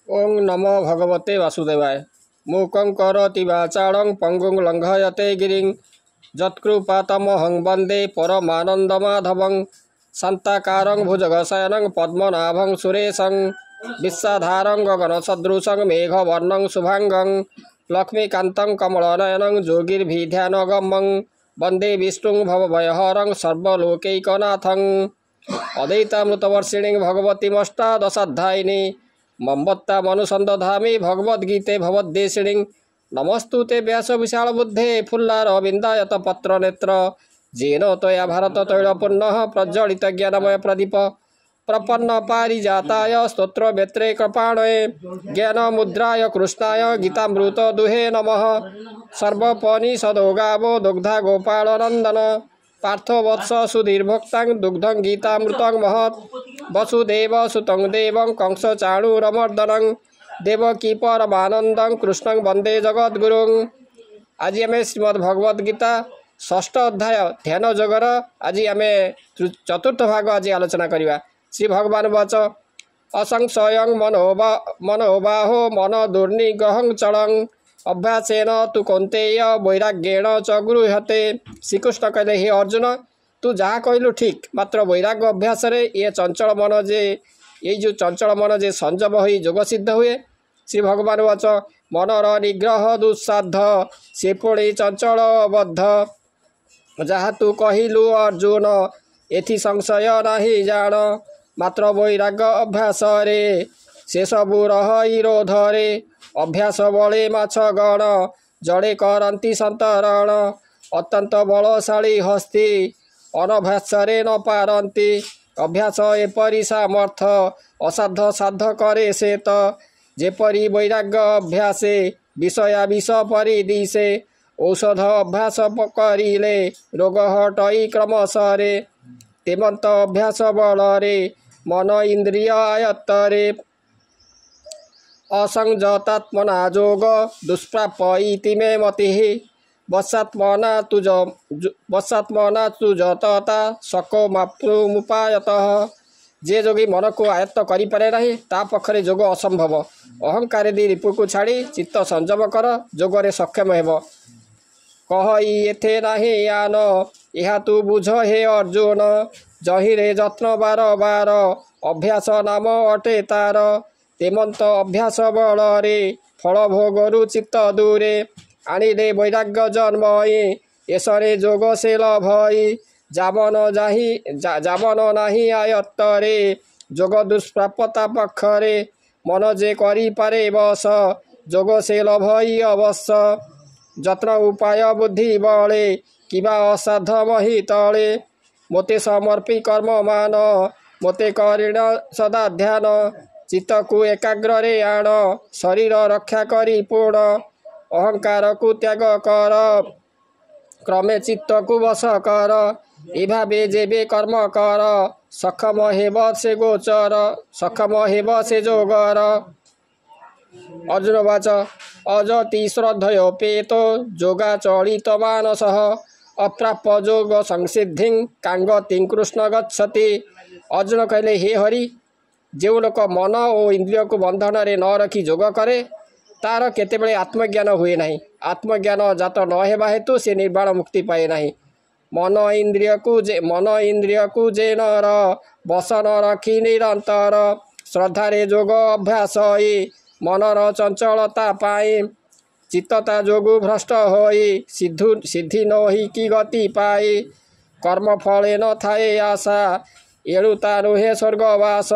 ओं नमो भगवते वासुदेवाय। मूकं करोति वाचालं पंगुं लंघयते गिरिं यत्कृपातमहं वन्दे परमानन्दमाधवं शान्ताकारं भुजगशयनं पद्मनाभं सुरेशं विश्वाधारं गगनसदृशं मेघवर्णं शुभांगं लक्ष्मीकान्तं कमलनयनं योगिर्भिध्यानगमं वन्दे विष्णुं भवभयहरं सर्वलोकैकनाथं अद्वैतामृतवर्षिणीं भगवतीमष्टादशाध्यायिनी मम्बत्ता मनुसंदधामि भगवद्गीते भवद्देशिणीं नमस्तुते व्यास विशाल बुद्धे फुल्लार विन्दायत पत्र नेत्र जेन तया भारत तैलपूर्णः प्रज्वलित ज्ञानमय प्रदीप प्रपन्न पारिजाताय स्तोत्र वेत्रे कृपाणये ज्ञान मुद्राय कृष्णाय गीतामृत दुहे नमः सर्वोपनिषदो गावो दुग्धा गोपालनंदन पार्थो वत्स सुधीर्भोक्तां दुग्धं गीतामृतं महत् वसुदेव सुतं देवं कंस चाणूरमर्दनं देवकी परमानंदं कृष्णं वंदे जगद्गुरुं। आज आम श्रीमद् भगवद गीता षष्ठ अध्याय ध्यान जोगर आज आम चतुर्थ भाग आज आलोचना करवा। श्री भगवान वच असंशयं मनोबाहो मन दुर्निग्रहं चलं अभ्यासेन तु कौन्तेय वैराग्येण च गृह्यते। श्रीकृष्ण कहले हे अर्जुन तू जहाँ कहलु ठीक मात्र वैराग्य अभ्यास ये चंचल मन जे ये जो चंचल मन जे संजम हो जोग सिद्ध हुए। श्री भगवान वच मनर निग्रह दुस्साध से पुणी चंचल बद्ध जहाँ तू कहलु अर्जुन एथि संशय नाही जान मात्र वैराग्य अभ्यास रे से सबू रही रोधरे अभ्यास बले माछ गण जड़े करती संतरण अत्यंत बलशाली हस्ती अनभ्यासरे न पारती अभ्यास एपरी सामर्थ असाध साध करे से तो जेपरी वैराग्य अभ्यासे विषया विष परि दिशे औषध अभ्यास करिले रोग हटई क्रमशरे तेमंत अभ्यास बलरे मन इंद्रिय आयत्तरे असंजतात्मना जोग दुष्प्राप इति मे मति वशात्मना तुजतता शको माप्नुमुपायतः जे जोगी मन को आयत्त करि पारे नाही ता पखरे जोग असंभव अहंकार दी रिपु को छाड़ी चित्त संयम कर जोगरे सक्षम हेब कहि एथे नाही यान यह तू बुझ हे अर्जुन जहिरे जत्न बार बार अभ्यास नाम अटे तार तेमंत अभ्यास बलरे फल भोगरु चित्त दूरे आनिले वैराग्य जन्मई एसरे जोग से लभई जावन नाही आयत्तरे जोग दुष्प्रापता पक्षरे मन जे करि पारे बस जोग से लभई अवश्य जत्न उपाय बुद्धि बले किबा असाध मही तले मोते समर्पी कर्म मान मोते करिण सदा ध्यान चित्त को एकाग्र रे आण शरीर रक्षा करी पूर्ण अहंकार को त्याग कर क्रमे चित्त को वश कर एभावे जेबे कर्म कर सक्षम हेब से गोचर सक्षम हेब से जोगर। अर्जुन वाच अजति श्रद्धयोपेतो जोगा चलित मानसः अप्राप जोग संसिद्धि कांगति कृष्ण गच्छति। अर्जुन कहले हे हरि जो लोक मन और इंद्रिय को बंधन रे न रखी जोग करे तार केतेबेले आत्मज्ञान हुए नहीं आत्मज्ञान जात न हेबा हेतु से निर्वाण मुक्ति पाए नहीं मन इंद्रिय को जे नर बसन रखी निरंतर श्रद्धा रे जोग अभ्यास मनर चंचलता पाए चित्तता जोगु भ्रष्ट होई सिद्धि नही की गति पाए कर्म फले न थाए आशा एणुता नुहे स्वर्गवास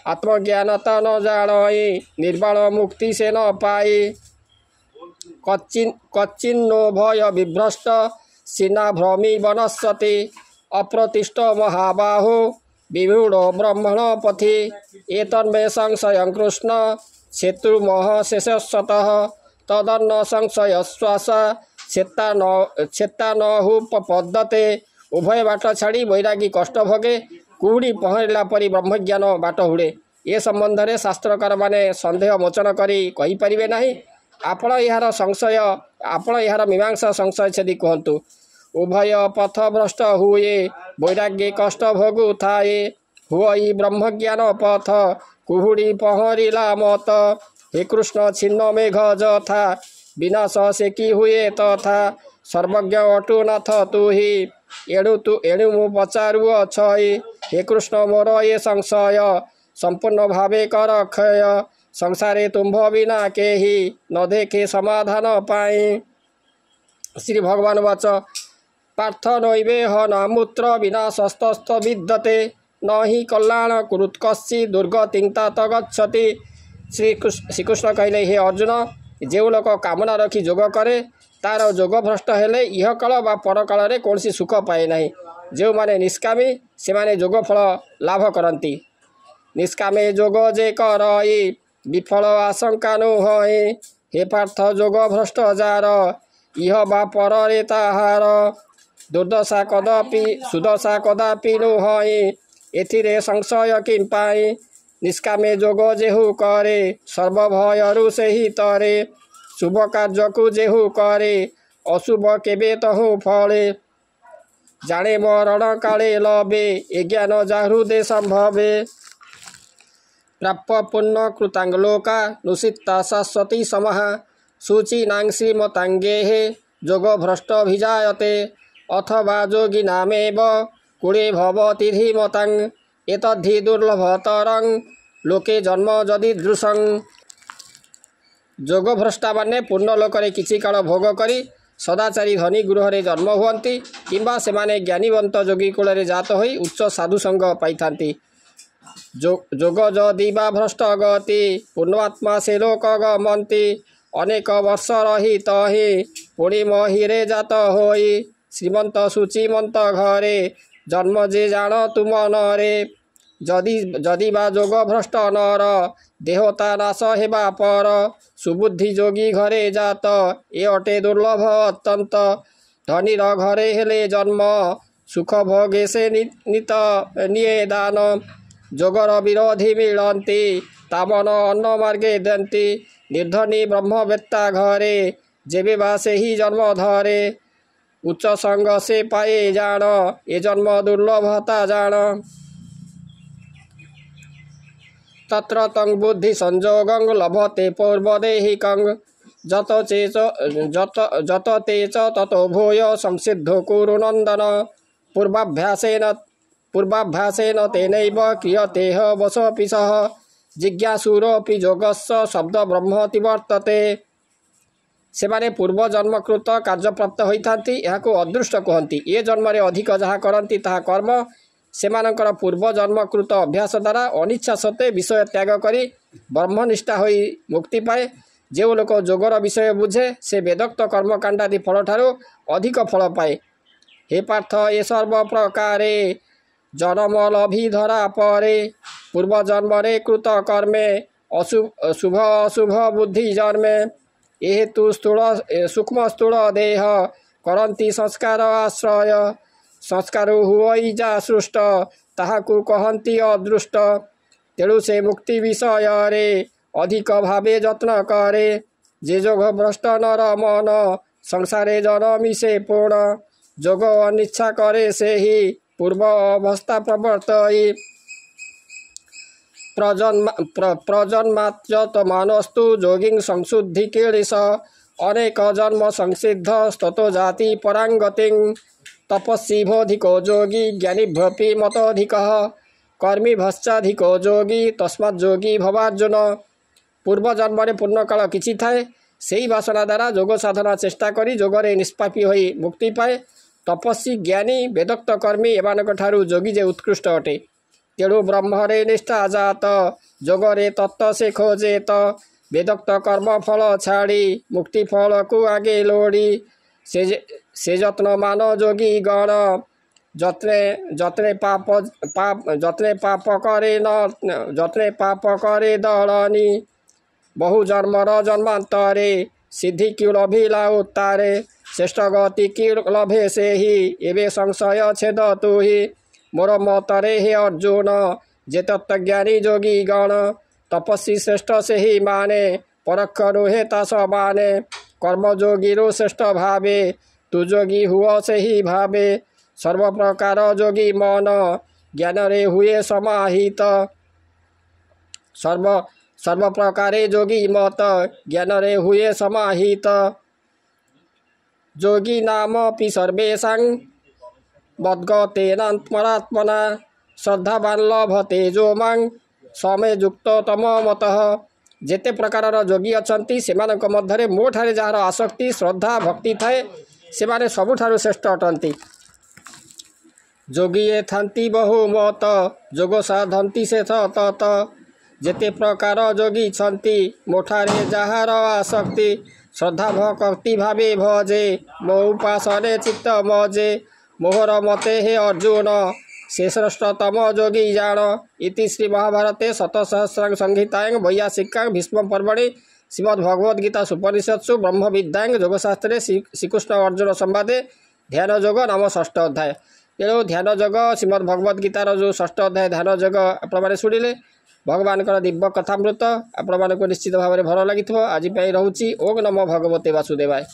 आत्मज्ञानता न जाणई निर्वाण मुक्ति से न पाए कच्चिन्नो भय विभ्रष्ट सीना भ्रमी वनस्पति अप्रतिष्ठ महाबाहो विमूढ़ ब्रह्मण पथि एतन्मे संशय कृष्ण क्षेत्रुमह शेषतः तदन्न संशय श्वास चेता नहुपपद्यते उभय बाट छाड़ी वैरागी कष्ट भोगे कुहुड़ी पहरिला परी ब्रह्मज्ञान बाट हुड़े ए संबंध में शास्त्रकार माने संदेह मोचन करी कहि परिबे नाही आपण यार संशय आपण यार मीमांसा संशय छेदी कहतु उभय पथ भ्रष्ट हुए वैराग्य कष्ट भोगु थाए हुई ब्रह्मज्ञान पथ କୁହୁଡ଼ି ପହଁରିଲା ମତ। ହେ କୃଷ୍ଣ ଛିନ୍ନ ମେଘ ଯଥା ବିନାଶ ସେ କି ହୁଏ ତଥା। ସର୍ବଜ୍ଞ ଅଟୁନାଥ ତୁହି ଏଣୁ ମୁଁ ପଚାରୁଅଛଇ। ହେ କୃଷ୍ଣ ମୋର ଏ ସଂଶୟ ସମ୍ପୂର୍ଣ୍ଣ ଭାବେ କର କ୍ଷୟ। ସଂସାରେ ତୁମ୍ଭ ବିନା କେହି ନ ଦେଖେ ସମାଧାନ ପାଇଁ। ଶ୍ରୀ ଭଗବାନ ବାଚ ପାର୍ଥ ନୈବେହ ନାମୂତ୍ର ବିନାଶସ୍ତସ୍ତ ବିଦ୍ୟତେ न हि କଲ୍ୟାଣ କୃତ୍କଶ୍ଚି ଦୁର୍ଗତିଂ तात ଗଚ୍ଛତି। ଶ୍ରୀକୃଷ୍ଣ କହିଲେ, ହେ ଅର୍ଜୁନ, ଯେଉଁ ଲୋକ କାମନା ରଖି ଯୋଗ କରେ ତାର ଯୋଗ ଭ୍ରଷ୍ଟ ହେଲେ ଇହକାଳ ବା ପରକାଳରେ କୌଣସି ସୁଖ ପାଏ ନାହିଁ। ଯେଉଁମାନେ ନିଷ୍କାମୀ ସେମାନେ ଯୋଗ ଫଳ ଲାଭ କରନ୍ତି। ନିଷ୍କାମେ ଯୋଗ ଯେ କରଇ ବିଫଳ ଆଶଙ୍କା ନୁହଁ। ହେ ପାର୍ଥ ଯୋଗ ଭ୍ରଷ୍ଟ ଯାର ଇହ ବା ପରରେ ତାହାର ସୁଦଶା କଦାପି ନୁହଁ। ଏଥିରେ ସଂଶୟ କିମ୍ ପାଇଁ। ନିଷ୍କାମେ ଯୋଗ ଯେହୁ କରେ ସର୍ବଭୟରୁ ସେହି ତରେ। ଶୁଭ କାର୍ଯ୍ୟକୁ ଯେହୁ କରେ ଅଶୁଭ କେବେ ତହୁଁ ଫଳେ। ଜାଣେ ମରଣ କାଳେ ଲବେ ଏ ଜ୍ଞାନ ଯାହୃଦେ ସମ୍ଭବେ। ପ୍ରାପ୍ୟ ପୁଣ୍ୟ କୃତାଂ ଲୋକା ନୁସିତା ଶାଶ୍ୱତୀ ସମାଃ। ଶୁଚିନାଂ ଶ୍ରୀମତାଙ୍ଗେଃ ଯୋଗ ଭ୍ରଷ୍ଟ ଭିଜାୟତେ। ଅଥବା ଯୋଗିନାମେବ କୁଳେ ଭବତି ଧୀମତାଂ। ଏତद्धି ଦୁର୍ଲଭତରଂ ଲୋକେ ଜନ୍ମ ଯଦିଦୃଶଂ। ଯୋଗଭ୍ରଷ୍ଟାମାନେ ପୂର୍ଣ୍ଣ ଲୋକରେ କିଛି କାଳ ଭୋଗ କରି ସଦାଚାରୀ ଧନୀ ଗୃହରେ ଜନ୍ମ ହୁଅନ୍ତି କିମ୍ବା ସେମାନେ ଜ୍ଞାନୀବନ୍ତ ଯୋଗୀ କୂଳରେ ଜାତ ହୋଇ ଉଚ୍ଚ ସାଧୁସଙ୍ଗ ପାଇଥାନ୍ତି। ଯୋଗ ଯଦି ବା ଭ୍ରଷ୍ଟ ଗତି ପୁଣ୍ୟାତ୍ମା ସେ ଲୋକ ଗମନ୍ତି। ଅନେକ ବର୍ଷ ରହି ତହିଁ ପୁଣି ମହୀରେ ଜାତ ହୋଇ। ଶ୍ରୀମନ୍ତ ସୂଚିମନ୍ତ ଘରେ ଜନ୍ମ ଯେ ଜାଣ ତୁ ମନରେ। ଯଦି ବା ଯୋଗ ଭ୍ରଷ୍ଟ ନର ଦେହତା ନାଶ ହେବା ପର। ସୁବୁଦ୍ଧି ଯୋଗୀ ଘରେ ଜାତ ଏ ଅଟେ ଦୁର୍ଲଭ ଅତ୍ୟନ୍ତ। ଧନୀର ଘରେ ହେଲେ ଜନ୍ମ ସୁଖ ଭୋଗେ ସେ ନିଏ ଦାନ। ଯୋଗର ବିରୋଧୀ ମିଳନ୍ତି ତାମନ ଅନ୍ନ ମାର୍ଗେ ଦନ୍ତି। ନିର୍ଧନୀ ବ୍ରହ୍ମବେତ୍ତା ଘରେ ଯେବେ ବା ସେହି ଜନ୍ମ ଧରେ। ଉଚ୍ଚ ସଙ୍ଗ ସେ ପାଏ ଜାଣ ଏ ଜନ୍ମ ଦୁର୍ଲଭତା ଜାଣ। ତତ୍ର ତଂ ବୁଦ୍ଧି ସଂଯୋଗଂ ଲଭତେ ପୌର୍ବଦେହିକଂ। ଯତ ତେ চ ততো ভূয় সংসিদ্ধো কুরু নন্দন। পূর্বাভ্যাসেন তেনৈব ক্রিয়তেহ বশোऽপি সহ। জিজ্ঞাসুরোऽপি যোগস্য ଶବ୍ଦ ବ୍ରହ୍ମତି ବର୍ତ୍ତତେ। ସେମାନେ ପୂର୍ବ ଜନ୍ମକୃତ କାର୍ଯ୍ୟପ୍ରାପ୍ତ ହୋଇଥାନ୍ତି, ଏହାକୁ ଅଦୃଷ୍ଟ କୁହନ୍ତି। ଏ ଜନ୍ମରେ ଅଧିକ ଯାହା କରନ୍ତି ତାହା କର୍ମ। ସେମାନଙ୍କର ପୂର୍ବ ଜନ୍ମକୃତ ଅଭ୍ୟାସ ଦ୍ୱାରା ଅନିଚ୍ଛା ସତ୍ତ୍ୱେ ବିଷୟ ତ୍ୟାଗ କରି ବ୍ରହ୍ମନିଷ୍ଠା ହୋଇ ମୁକ୍ତି ପାଏ। ଯେଉଁ ଲୋକ ଯୋଗର ବିଷୟ ବୁଝେ ସେ ବେଦୋକ୍ତ କର୍ମକାଣ୍ଡାଦି ଫଳଠାରୁ ଅଧିକ ଫଳ ପାଏ। ହେ ପାର୍ଥ ଏ ସର୍ବ ପ୍ରକାରେ ଜନମ ଲଭି ଧରା ପରେ। ପୂର୍ବ ଜନ୍ମରେ କୃତ କର୍ମେ ଶୁଭ ଅଶୁଭ ବୁଦ୍ଧି ଜନ୍ମେ। ଏ ହେତୁ ସୂକ୍ଷ୍ମ ସ୍ଥୂଳ ଦେହ କରନ୍ତି ସଂସ୍କାର ଆଶ୍ରୟ। ସଂସ୍କାରୁ ହୁଅଇ ଯା ସୃଷ୍ଟ ତାହାକୁ କହନ୍ତି ଅଦୃଷ୍ଟ। ତେଣୁ ସେ ମୁକ୍ତି ବିଷୟରେ ଅଧିକ ଭାବେ ଯତ୍ନ କରେ। ଯେ ଯୋଗ ଭ୍ରଷ୍ଟ ନର ମନ ସଂସାରେ ଜନମି ସେ ପୂର୍ଣ୍ଣ। ଯୋଗ ଅନିଚ୍ଛା କରେ ସେହି ପୂର୍ବ ଅବସ୍ଥା ପ୍ରବର୍ତ୍ତଇ। ପ୍ରଜନ୍ମାତ୍ୟତମାନস্তୁ ଯୋଗୀଂ ସଂଶୁଦ୍ଧି କେଳିଶ। ଅନେକ ଜନ୍ମ ସଂସିଦ୍ଧ ସ୍ତୋତ ଜାତି ପରାଙ୍ଗତିଂ। ତପସ୍ୱୀ ଭୋଧିକୋ ଯୋଗୀ ଜ୍ଞାନୀଭ୍ୟପି ମତୋଧିକଃ। କର୍ମୀ ଭଶ୍ଚାଧିକୋ ଯୋଗୀ ତସ୍ମାତ୍ ଯୋଗୀ ଭବାର୍ଜୁନ। ପୂର୍ବ ଜନ୍ମରେ ପୂର୍ଣ୍ଣକାଳ କିଛି ଥାଏ। ସେହି ବାସନା ଦ୍ୱାରା ଯୋଗ ସାଧନା ଚେଷ୍ଟା କରି ଯୋଗରେ ନିଷ୍ପାପୀ ହୋଇ ମୁକ୍ତି ପାଏ। ତପସ୍ୱୀ ଜ୍ଞାନୀ ବେଦୋକ୍ତ କର୍ମୀ ଏମାନଙ୍କ ଠାରୁ ଯୋଗୀ ଯେ ଉତ୍କୃଷ୍ଟ ଅଟେ। ତେଣୁ ବ୍ରହ୍ମରେ ନିଷ୍ଠା ଜାତ ଯୋଗରେ ତତ୍ତ୍ୱ ସେ ଖୋଜେତ। ବେଦୋକ୍ତ କର୍ମ ଫଳ ଛାଡ଼ି ମୁକ୍ତି ଫଳକୁ ଆଗେ ଲୋଡ଼ି। ସେ ଯତ୍ନମାନ ଯୋଗୀ ଗଣ ଯତ୍ନେ ପାପ করে ଦଳନି। ବହୁ ଜନ୍ମର ଜନ୍ମାନ୍ତରେ ସିଦ୍ଧି କି ଲଭିଲା ଉତ୍ତାରେ। ଶ୍ରେଷ୍ଠ ଗତି କି ଲଭେ ସେହି ଏବେ ସଂଶୟ ଛେଦ ତୁହି। ମୋର ମତରେ ହେ ଅର୍ଜୁନ ଯେ ତତ୍ତ୍ୱଜ୍ଞାନୀ ଯୋଗୀ ଗଣ। ତପସ୍ୱୀ ଶ୍ରେଷ୍ଠ ସେହି ମାନେ ପରୋକ୍ଷ ନୁହେଁ ତା ସମାନେ। କର୍ମଯୋଗୀରୁ ଶ୍ରେଷ୍ଠ ଭାବେ ତୁ ଯୋଗୀ ହୁଅ ସେହି ଭାବେ। ସର୍ବପ୍ରକାର ଯୋଗୀ ମନ ଜ୍ଞାନରେ ହୁଏ ସମାହିତ। सर्व प्रकारे योगी मत ज्ञान रे हुए समाहित योगी नाम पि सर्वेशां मद्गतेनात्मनात्मना श्रद्धावान लभते जो मां समय युक्त तम मतः जेते प्रकार योगी अछंती सेमानक मध्यरे मो ठारे जार आसक्ति श्रद्धा भक्ति थाए सेमाने सबुठारु श्रेष्ठ अटंती जोगी थांती बहुमत जोग साधंती से तत जेते प्रकार योगी छंती मोठारे जहार आसक्ति श्रद्धा भक्ति भावे भजे मो उपासने चित्त मजे मोहर मते हे अर्जुन से श्रेष्ठतम योगी जान इति श्री महाभारते शतसहस्रां संहितायां वैयासिकां भीष्म पर्वणि श्रीमद्भगवद्गीता सुपनिषत्सु ब्रह्म विद्यां योगशास्त्रे श्रीकृष्ण अर्जुन संवादे ध्यान योग नाम षष्ठ अध्याय। तेणु ध्यान योग श्रीमद्भगवद्गीतार जो षष्ठ अध्याय ध्यान योग आपने शुणिले भगवान दिव्य कथामृत आपण निश्चित भाव में भल लगी आज रोचे। ओम नमो भगवते वासुदेवाय।